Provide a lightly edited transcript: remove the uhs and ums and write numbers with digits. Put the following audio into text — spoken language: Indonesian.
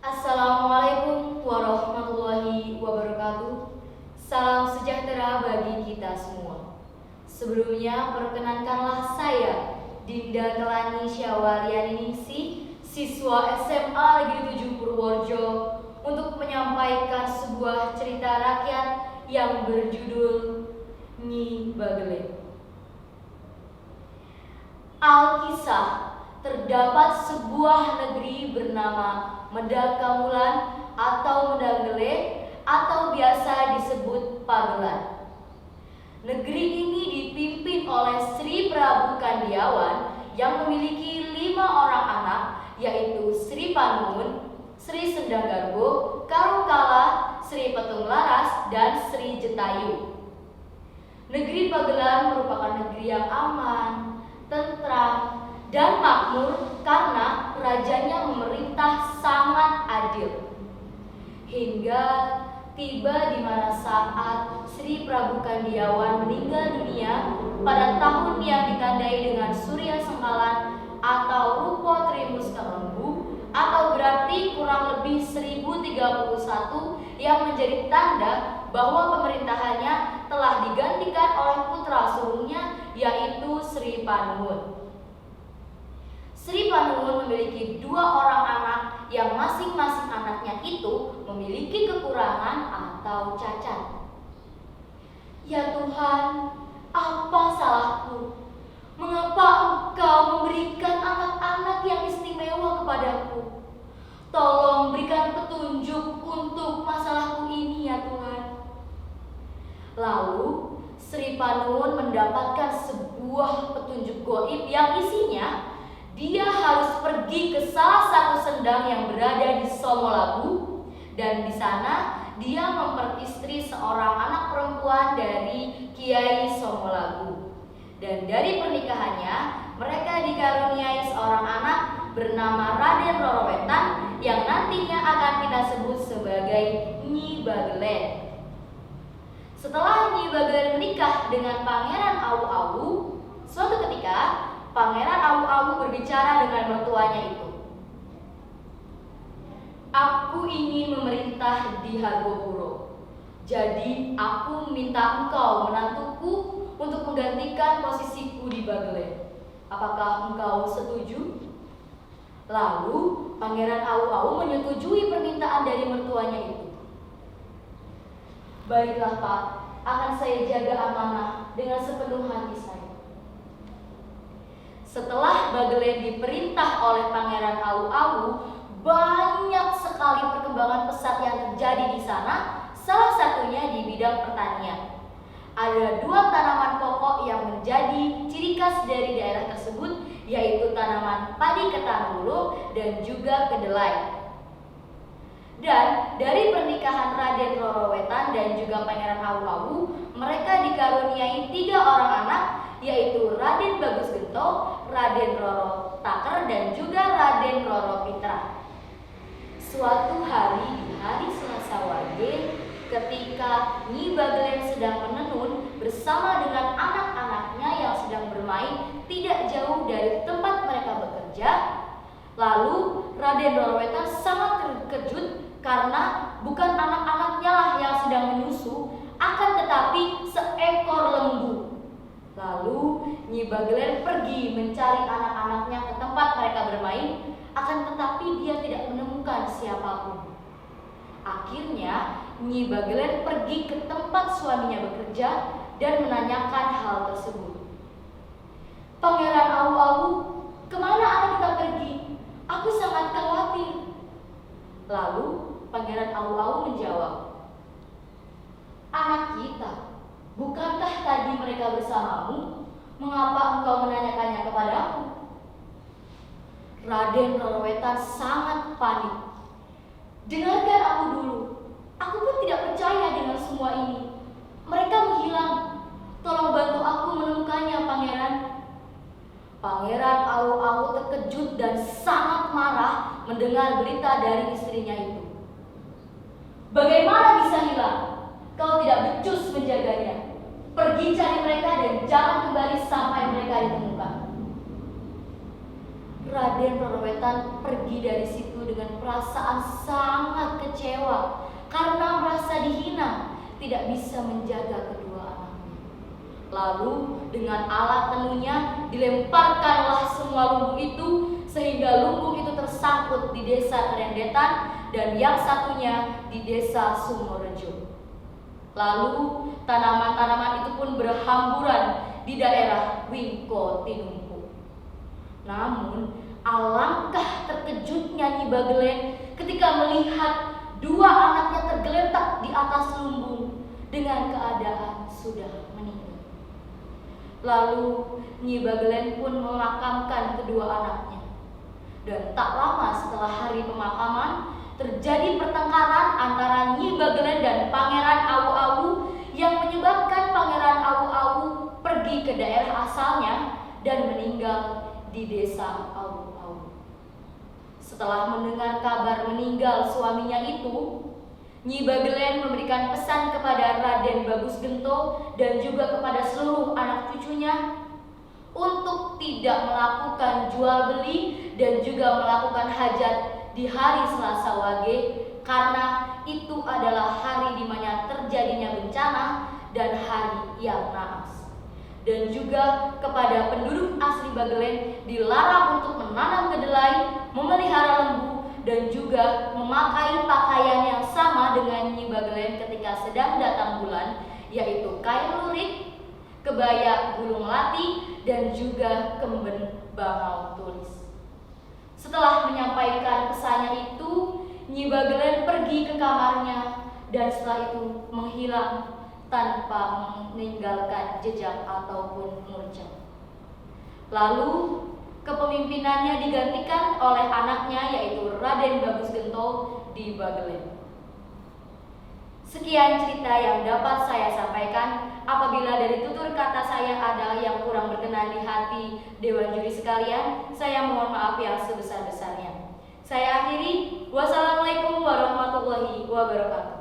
Assalamualaikum warahmatullahi wabarakatuh. Salam sejahtera bagi kita semua. Sebelumnya perkenankanlah saya Dinda Kelani Syawalianingsih, siswa SMA Negeri 7 Purworejo, untuk menyampaikan sebuah cerita rakyat yang berjudul Nyi Bagelen. Alkisah, terdapat sebuah negeri bernama Medakamulan atau Medanggele atau biasa disebut Pagelan. Negeri ini dipimpin oleh Sri Prabu Kandiawan yang memiliki 5 orang anak, yaitu Sri Panuwun, Sri Sendanggarbo, Karungkala, Sri Petung Laras, dan Sri Jetayu. Negeri Pagelan merupakan negeri yang aman, tentram, dan makmur karena rajanya memerintah sangat adil. Hingga tiba di mana saat Sri Prabu Kandiawan meninggal dunia pada tahun yang ditandai dengan Surya Sengkalan atau Rupo Trimus Kelembu, atau berarti kurang lebih 1031, yang menjadi tanda bahwa pemerintahannya telah digantikan oleh putra sulungnya, yaitu Sri Panuwun. Sri Panuwun memiliki 2 orang anak yang masing-masing anaknya itu memiliki kekurangan atau cacat. Ya Tuhan, apa salahku? Mengapa Engkau memberikan anak-anak yang istimewa kepadaku? Tolong berikan petunjuk untuk masalahku ini ya Tuhan. Lalu Sri Panuwun mendapatkan sebuah petunjuk gaib yang isinya dia harus pergi ke salah satu sendang yang berada di Somolabu, dan di sana dia memperistri seorang anak perempuan dari Kiai Somolabu. Dan dari pernikahannya mereka dikaruniai seorang anak bernama Raden Roro Wetan yang nantinya akan kita sebut sebagai Nyi Bagelen. Setelah Nyi Bagelen menikah dengan Pangeran Awu-Awu, suatu ketika Pangeran Awu-Awu berbicara dengan mertuanya itu. Aku ingin memerintah di Hargopuro. Jadi aku minta engkau menantuku untuk menggantikan posisiku di Bagelen. Apakah engkau setuju? Lalu Pangeran Awu-Awu menyetujui permintaan dari mertuanya itu. Baiklah Pak, akan saya jaga amanah dengan sepenuh hati saya. Setelah Bagelen diperintah oleh Pangeran Awu-Awu, banyak sekali perkembangan pesat yang terjadi di sana, salah satunya di bidang pertanian. Ada 2 tanaman pokok yang menjadi ciri khas dari daerah tersebut, yaitu tanaman padi ketan wuluh dan juga kedelai. Dan dari pernikahan Raden Roro Wetan dan juga Pangeran Awu-Awu, mereka dikaruniai 3 orang anak, yaitu Raden Bagus Gento, Raden Roro Taker, dan juga Raden Roro Pitra. Suatu hari di hari Selasa Wage, ketika Nyi Bagelen sedang menenun bersama dengan anak-anaknya yang sedang bermain tidak jauh dari tempat mereka bekerja, lalu Raden Roro Wetan sangat terkejut karena bukan anak-anaknya lah yang sedang menyusu, akan tetapi seekor lembu. Lalu Nyi Bagelen pergi mencari anak-anaknya ke tempat mereka bermain, akan tetapi dia tidak menemukan siapapun. Akhirnya Nyi Bagelen pergi ke tempat suaminya bekerja dan menanyakan hal tersebut. Pangeran Awu-Awu, kemana anak kita pergi? Aku sangat khawatir. Lalu Pangeran Awu-Awu menjawab, anak kita, bukankah tadi mereka bersamamu? Mengapa engkau menanyakannya kepadaku? Raden Roro Wetan sangat panik. Dengarkan aku dulu. Aku pun tidak percaya dengan semua ini. Mereka menghilang. Tolong bantu aku menemukannya, Pangeran. Pangeran Awu-Awu terkejut dan sangat marah mendengar berita dari istrinya itu. Bagaimana bisa hilang? Kau tidak becus menjaganya. Pergi cari mereka dan jangan kembali sampai mereka ditemukan. Raden Roro Wetan pergi dari situ dengan perasaan sangat kecewa karena merasa dihina, tidak bisa menjaga kedua anaknya. Lalu dengan alat tenunya dilemparkanlah semua lumbung itu sehingga lumbung itu tersangkut di desa Kerendetan dan yang satunya di desa Sumorejo. Lalu tanaman-tanaman itu pun berhamburan di daerah Wingko Tinumpu. Namun alangkah terkejutnya Nyi Bagelen ketika melihat dua anaknya tergeletak di atas lumbung dengan keadaan sudah meninggal. Lalu Nyi Bagelen pun memakamkan kedua anaknya. Dan tak lama setelah hari pemakaman, terjadi pertengkaran antara Nyi Bagelen dan Pangeran Awu-Awu yang menyebabkan Pangeran Awu-Awu pergi ke daerah asalnya dan meninggal di desa Awu-Awu. Setelah mendengar kabar meninggal suaminya itu, Nyi Bagelen memberikan pesan kepada Raden Bagus Gento dan juga kepada seluruh anak cucunya untuk tidak melakukan jual beli dan juga melakukan hajat di hari Selasa Wage karena itu adalah hari di mana terjadinya bencana dan hari yang naas. Dan juga kepada penduduk asli Bagelen dilarang untuk menanam kedelai, memelihara lembu, dan juga memakai pakaian yang sama dengan Nyi Bagelen ketika sedang datang bulan, yaitu kain lurik, kebaya gulung melati, dan juga kemben bangau tulis. Setelah menyampaikan pesannya itu, Nyi Bagelen pergi ke kamarnya dan setelah itu menghilang tanpa meninggalkan jejak ataupun murca. Lalu kepemimpinannya digantikan oleh anaknya yaitu Raden Bagus Gento di Bagelen. Sekian cerita yang dapat saya sampaikan. Apabila dari tutur kata saya ada yang kurang berkenan di hati Dewan Juri sekalian, saya mohon maaf yang sebesar-besarnya. Saya akhiri. Wassalamualaikum warahmatullahi wabarakatuh.